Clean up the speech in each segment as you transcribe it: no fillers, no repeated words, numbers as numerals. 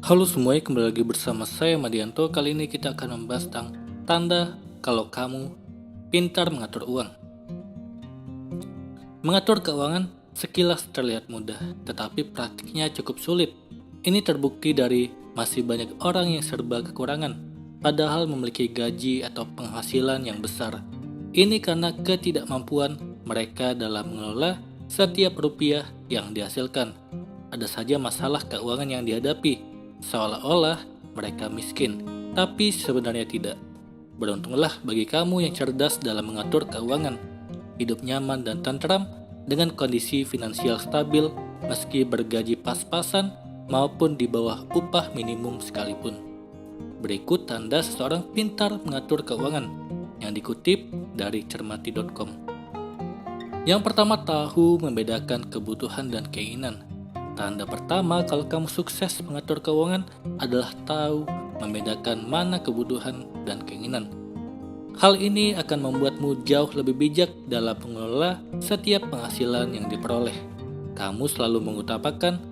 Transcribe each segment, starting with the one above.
Halo semuanya, kembali lagi bersama saya Madianto. Kali ini kita akan membahas tentang tanda kalau kamu pintar mengatur uang. Mengatur keuangan sekilas terlihat mudah, tetapi praktiknya cukup sulit. Ini terbukti dari masih banyak orang yang serba kekurangan, padahal memiliki gaji atau penghasilan yang besar. Ini karena ketidakmampuan mereka dalam mengelola setiap rupiah yang dihasilkan. Ada saja masalah keuangan yang dihadapi, seolah-olah mereka miskin, tapi sebenarnya tidak. Beruntunglah bagi kamu yang cerdas dalam mengatur keuangan, hidup nyaman dan tentram dengan kondisi finansial stabil meski bergaji pas-pasan maupun di bawah upah minimum sekalipun. Berikut tanda seseorang pintar mengatur keuangan yang dikutip dari cermati.com. Yang pertama, tahu membedakan kebutuhan dan keinginan. Tanda pertama kalau kamu sukses mengatur keuangan adalah tahu membedakan mana kebutuhan dan keinginan. Hal ini akan membuatmu jauh lebih bijak dalam mengelola setiap penghasilan yang diperoleh. Kamu selalu mengutamakan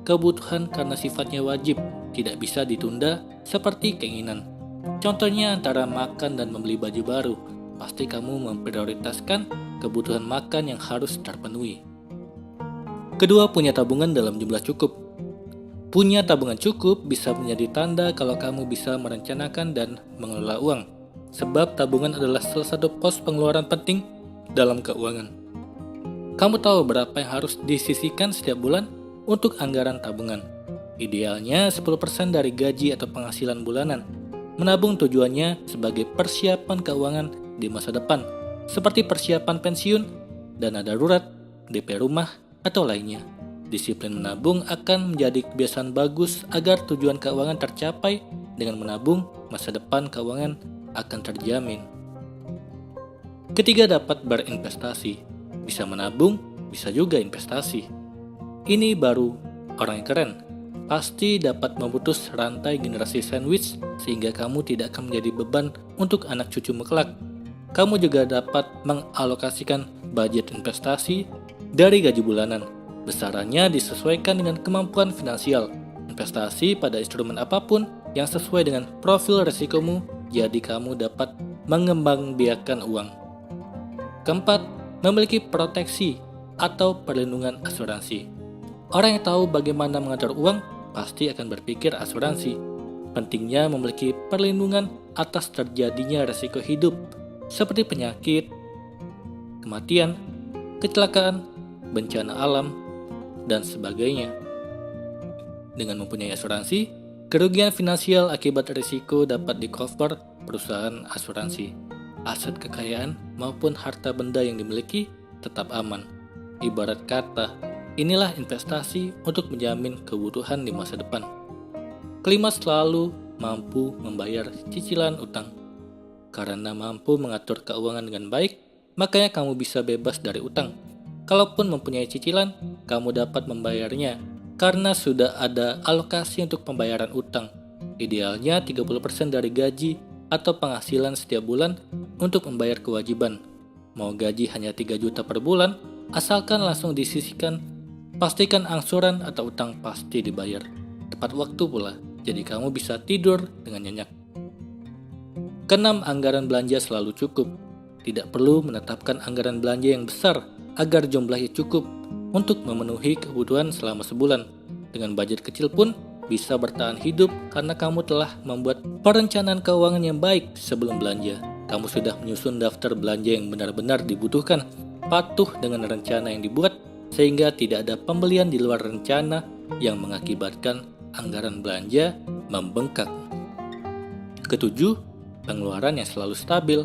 kebutuhan karena sifatnya wajib, tidak bisa ditunda seperti keinginan. Contohnya antara makan dan membeli baju baru, pasti kamu memprioritaskan kebutuhan makan yang harus terpenuhi. Kedua, punya tabungan dalam jumlah cukup. Punya tabungan cukup bisa menjadi tanda kalau kamu bisa merencanakan dan mengelola uang, sebab tabungan adalah salah satu pos pengeluaran penting dalam keuangan. Kamu tahu berapa yang harus disisihkan setiap bulan untuk anggaran tabungan. Idealnya 10% dari gaji atau penghasilan bulanan. Menabung tujuannya sebagai persiapan keuangan di masa depan, seperti persiapan pensiun, dana darurat, DP rumah, atau lainnya. Disiplin menabung akan menjadi kebiasaan bagus agar tujuan keuangan tercapai. Dengan menabung, masa depan keuangan akan terjamin. Ketiga, dapat berinvestasi. Bisa menabung, bisa juga investasi. Ini baru orang yang keren. Pasti dapat memutus rantai generasi sandwich sehingga kamu tidak akan menjadi beban untuk anak cucumu kelak. Kamu juga dapat mengalokasikan budget investasi dari gaji bulanan. Besarannya disesuaikan dengan kemampuan finansial. Investasi pada instrumen apapun yang sesuai dengan profil resikomu, jadi kamu dapat mengembangbiakkan uang. Keempat, memiliki proteksi atau perlindungan asuransi. Orang yang tahu bagaimana mengatur uang pasti akan berpikir asuransi. Pentingnya memiliki perlindungan atas terjadinya resiko hidup seperti penyakit, kematian, kecelakaan, bencana alam, dan sebagainya. Dengan mempunyai asuransi, kerugian finansial akibat risiko dapat di-cover perusahaan asuransi. Aset kekayaan maupun harta benda yang dimiliki tetap aman. Ibarat kata, inilah investasi untuk menjamin kebutuhan di masa depan. Kelima, selalu mampu membayar cicilan utang. Karena mampu mengatur keuangan dengan baik, makanya kamu bisa bebas dari utang. Kalaupun mempunyai cicilan, kamu dapat membayarnya karena sudah ada alokasi untuk pembayaran utang. Idealnya 30% dari gaji atau penghasilan setiap bulan untuk membayar kewajiban. Mau gaji hanya 3 juta per bulan, asalkan langsung disisihkan, pastikan angsuran atau utang pasti dibayar. Tepat waktu pula, jadi kamu bisa tidur dengan nyenyak. Keenam, anggaran belanja selalu cukup. Tidak perlu menetapkan anggaran belanja yang besar agar jumlahnya cukup untuk memenuhi kebutuhan selama sebulan. Dengan budget kecil pun bisa bertahan hidup karena kamu telah membuat perencanaan keuangan yang baik sebelum belanja. Kamu sudah menyusun daftar belanja yang benar-benar dibutuhkan, patuh dengan rencana yang dibuat, sehingga tidak ada pembelian di luar rencana yang mengakibatkan anggaran belanja membengkak. Ketujuh, pengeluaran yang selalu stabil.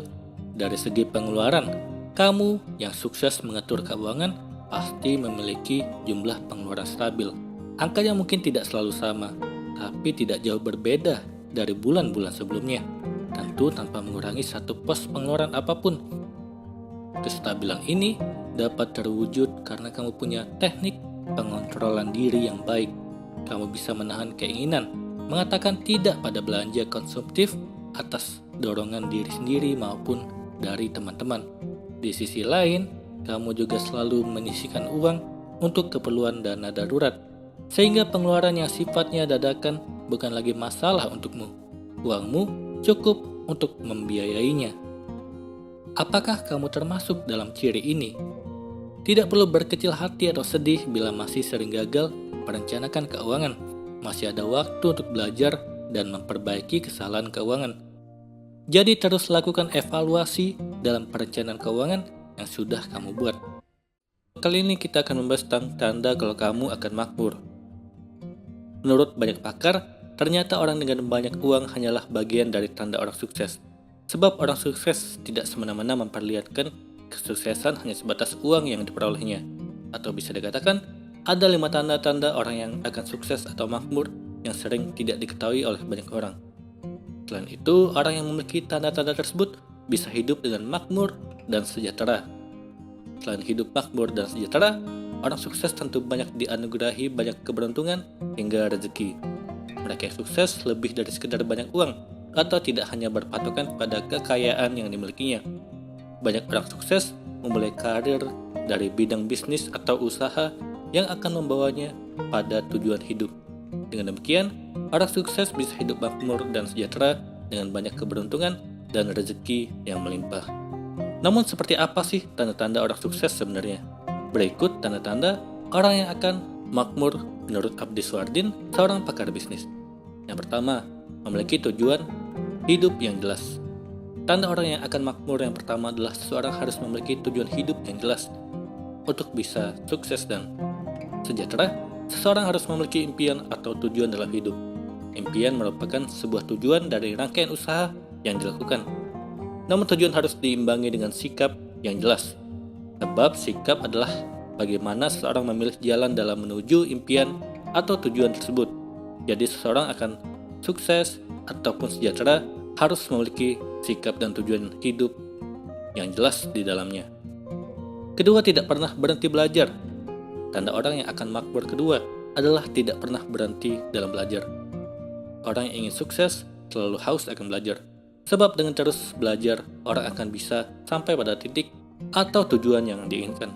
Dari segi pengeluaran, kamu yang sukses mengatur keuangan pasti memiliki jumlah pengeluaran stabil. Angkanya mungkin tidak selalu sama, tapi tidak jauh berbeda dari bulan-bulan sebelumnya. Tentu tanpa mengurangi satu pos pengeluaran apapun. Kestabilan ini dapat terwujud karena kamu punya teknik pengontrolan diri yang baik. Kamu bisa menahan keinginan, mengatakan tidak pada belanja konsumtif atas dorongan diri sendiri maupun dari teman-teman. Di sisi lain, kamu juga selalu menyisihkan uang untuk keperluan dana darurat, sehingga pengeluaran yang sifatnya dadakan bukan lagi masalah untukmu. Uangmu cukup untuk membiayainya. Apakah kamu termasuk dalam ciri ini? Tidak perlu berkecil hati atau sedih bila masih sering gagal merencanakan keuangan. Masih ada waktu untuk belajar dan memperbaiki kesalahan keuangan. Jadi terus lakukan evaluasi dalam perencanaan keuangan yang sudah kamu buat. Kali ini kita akan membahas tentang tanda kalau kamu akan makmur. Menurut banyak pakar, ternyata orang dengan banyak uang hanyalah bagian dari tanda orang sukses. Sebab orang sukses tidak semena-mena memperlihatkan kesuksesan hanya sebatas uang yang diperolehnya. Atau bisa dikatakan, ada 5 tanda-tanda orang yang akan sukses atau makmur yang sering tidak diketahui oleh banyak orang. Selain itu, orang yang memiliki tanda-tanda tersebut bisa hidup dengan makmur dan sejahtera. Selain hidup makmur dan sejahtera, orang sukses tentu banyak dianugerahi banyak keberuntungan hingga rezeki. Mereka yang sukses lebih dari sekedar banyak uang atau tidak hanya berpatokan pada kekayaan yang dimilikinya. Banyak orang sukses memulai karir dari bidang bisnis atau usaha yang akan membawanya pada tujuan hidup. Dengan demikian, orang sukses bisa hidup makmur dan sejahtera dengan banyak keberuntungan dan rezeki yang melimpah. Namun seperti apa sih tanda-tanda orang sukses sebenarnya? Berikut tanda-tanda orang yang akan makmur menurut Abdi Suardin, seorang pakar bisnis. Yang pertama, memiliki tujuan hidup yang jelas. Tanda orang yang akan makmur yang pertama adalah seseorang harus memiliki tujuan hidup yang jelas. Untuk bisa sukses dan sejahtera, seseorang harus memiliki impian atau tujuan dalam hidup. Impian merupakan sebuah tujuan dari rangkaian usaha yang dilakukan. Namun tujuan harus diimbangi dengan sikap yang jelas. Sebab sikap adalah bagaimana seseorang memilih jalan dalam menuju impian atau tujuan tersebut. Jadi seseorang akan sukses ataupun sejahtera harus memiliki sikap dan tujuan hidup yang jelas di dalamnya. Kedua, tidak pernah berhenti belajar. Tanda orang yang akan makmur kedua adalah tidak pernah berhenti dalam belajar. Orang yang ingin sukses selalu haus akan belajar. Sebab dengan terus belajar, orang akan bisa sampai pada titik atau tujuan yang diinginkan.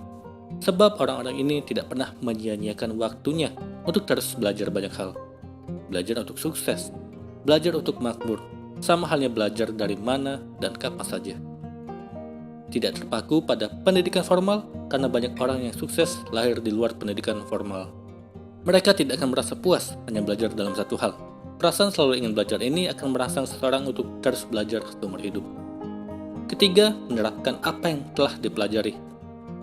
Sebab orang-orang ini tidak pernah menyia-nyiakan waktunya untuk terus belajar banyak hal. Belajar untuk sukses, belajar untuk makmur, sama halnya belajar dari mana dan kapan saja. Tidak terpaku pada pendidikan formal karena banyak orang yang sukses lahir di luar pendidikan formal. Mereka tidak akan merasa puas hanya belajar dalam satu hal. Perasaan selalu ingin belajar ini akan merangsang seseorang untuk terus belajar seumur hidup. Ketiga, menerapkan apa yang telah dipelajari.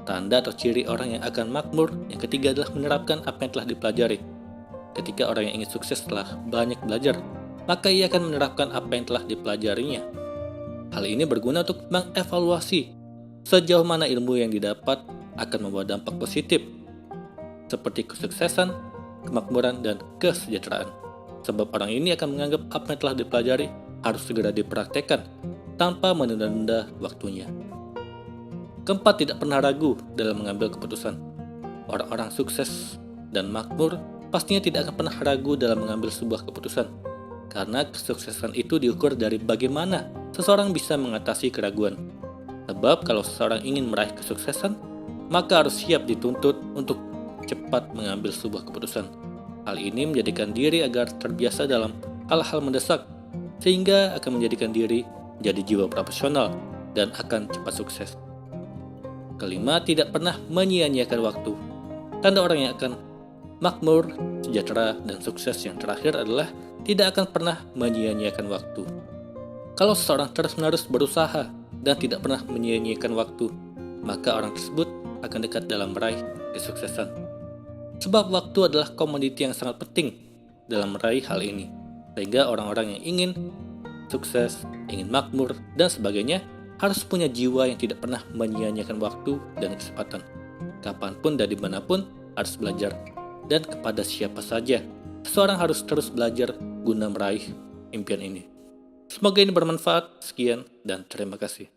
Tanda atau ciri orang yang akan makmur yang ketiga adalah menerapkan apa yang telah dipelajari. Ketika orang yang ingin sukses setelah banyak belajar, maka ia akan menerapkan apa yang telah dipelajarinya. Hal ini berguna untuk mengevaluasi sejauh mana ilmu yang didapat akan membawa dampak positif, seperti kesuksesan, kemakmuran, dan kesejahteraan. Sebab orang ini akan menganggap apa yang telah dipelajari harus segera dipraktekkan tanpa menunda-nunda waktunya. Keempat, tidak pernah ragu dalam mengambil keputusan. Orang-orang sukses dan makmur pastinya tidak akan pernah ragu dalam mengambil sebuah keputusan, karena kesuksesan itu diukur dari bagaimana seseorang bisa mengatasi keraguan. Sebab kalau seseorang ingin meraih kesuksesan, maka harus siap dituntut untuk cepat mengambil sebuah keputusan. Hal ini menjadikan diri agar terbiasa dalam hal-hal mendesak, sehingga akan menjadikan diri menjadi jiwa profesional dan akan cepat sukses. Kelima, tidak pernah menyia-nyiakan waktu. Tanda orang yang akan makmur, sejahtera, dan sukses yang terakhir adalah tidak akan pernah menyia-nyiakan waktu. Kalau seseorang terus-menerus berusaha dan tidak pernah menyia-nyiakan waktu, maka orang tersebut akan dekat dalam meraih kesuksesan. Sebab waktu adalah komoditi yang sangat penting dalam meraih hal ini. Sehingga orang-orang yang ingin sukses, ingin makmur, dan sebagainya harus punya jiwa yang tidak pernah menyia-nyiakan waktu dan kesempatan. Kapanpun dan dimanapun harus belajar. Dan kepada siapa saja, seseorang harus terus belajar guna meraih impian ini. Semoga ini bermanfaat. Sekian dan terima kasih.